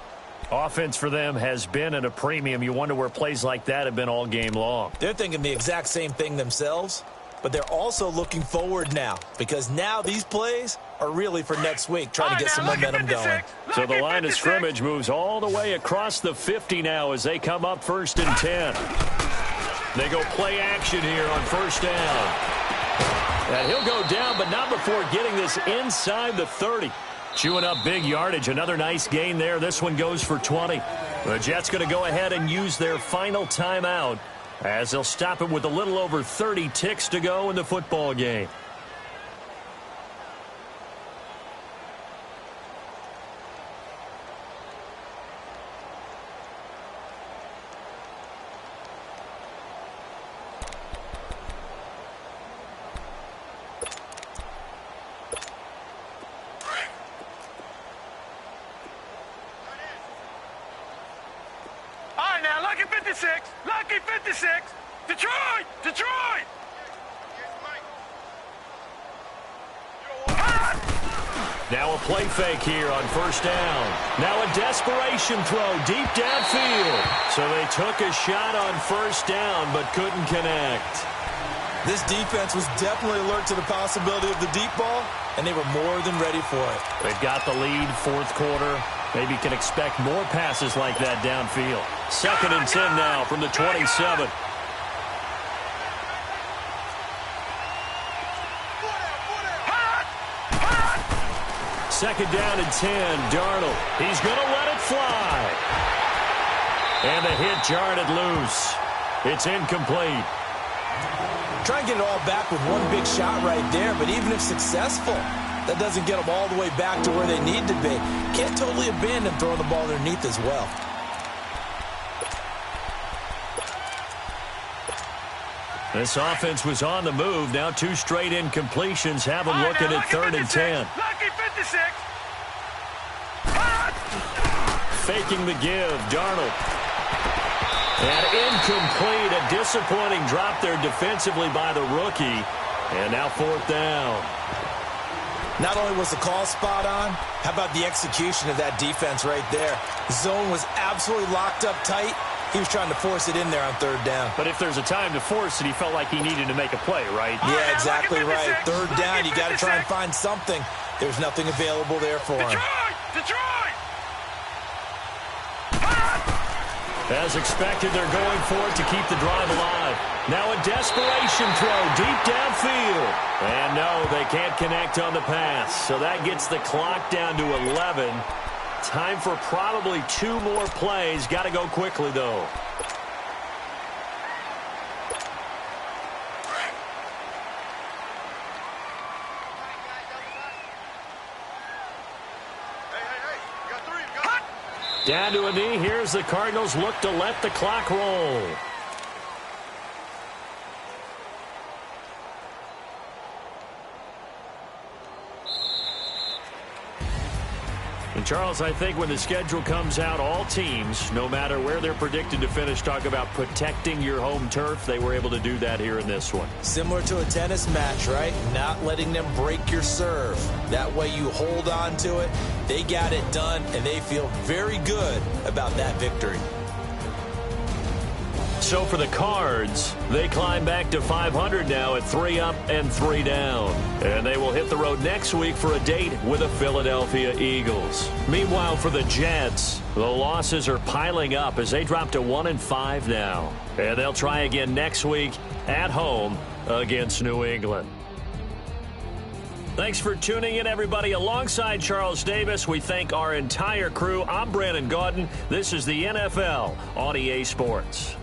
Offense for them has been at a premium. You wonder where plays like that have been all game long. They're thinking the exact same thing themselves, but they're also looking forward now because now these plays are really for next week, trying to get some momentum going. So the line of scrimmage moves all the way across the 50 now as they come up 1st and 10. They go play action here on 1st down. And he'll go down, but not before getting this inside the 30. Chewing up big yardage. Another nice gain there. This one goes for 20. The Jets going to go ahead and use their final timeout as they'll stop it with a little over 30 ticks to go in the football game. Lucky 56. Detroit! Detroit! Now a play fake here on 1st down. Now a desperation throw deep downfield. So they took a shot on 1st down but couldn't connect. This defense was definitely alert to the possibility of the deep ball, and they were more than ready for it. They've got the lead, 4th quarter. Maybe can expect more passes like that downfield. 2nd and 10 now from the 27. second down and 10. Darnold, he's going to let it fly. And the hit jarred it loose. It's incomplete. Try and get it all back with one big shot right there, but even if successful, that doesn't get them all the way back to where they need to be. Can't totally abandon throwing the ball underneath as well. This offense was on the move. Now 2 straight incompletions have them looking at 3rd and 10. Lucky 56. Faking the give, Darnold. And incomplete. A disappointing drop there defensively by the rookie. And now 4th down. Not only was the call spot on, how about the execution of that defense right there? Zone was absolutely locked up tight. He was trying to force it in there on 3rd down. But if there's a time to force it, he felt like he needed to make a play, right? Yeah, exactly right. 3rd down, you got to try and find something. There's nothing available there for him. Detroit! As expected, they're going for it to keep the drive alive. Now a desperation throw deep downfield. And no, they can't connect on the pass. So that gets the clock down to 11. Time for probably 2 more plays. Got to go quickly, though. Down to a knee. Here's the Cardinals look to let the clock roll. And Charles, I think when the schedule comes out, all teams, no matter where they're predicted to finish, talk about protecting your home turf. They were able to do that here in this one. Similar to a tennis match, right? Not letting them break your serve. That way you hold on to it. They got it done, and they feel very good about that victory. So for the Cards, they climb back to 500 now at 3 up and 3 down. And they will hit the road next week for a date with the Philadelphia Eagles. Meanwhile, for the Jets, the losses are piling up as they drop to 1-5 now. And they'll try again next week at home against New England. Thanks for tuning in, everybody. Alongside Charles Davis, we thank our entire crew. I'm Brandon Gaudin. This is the NFL on EA Sports.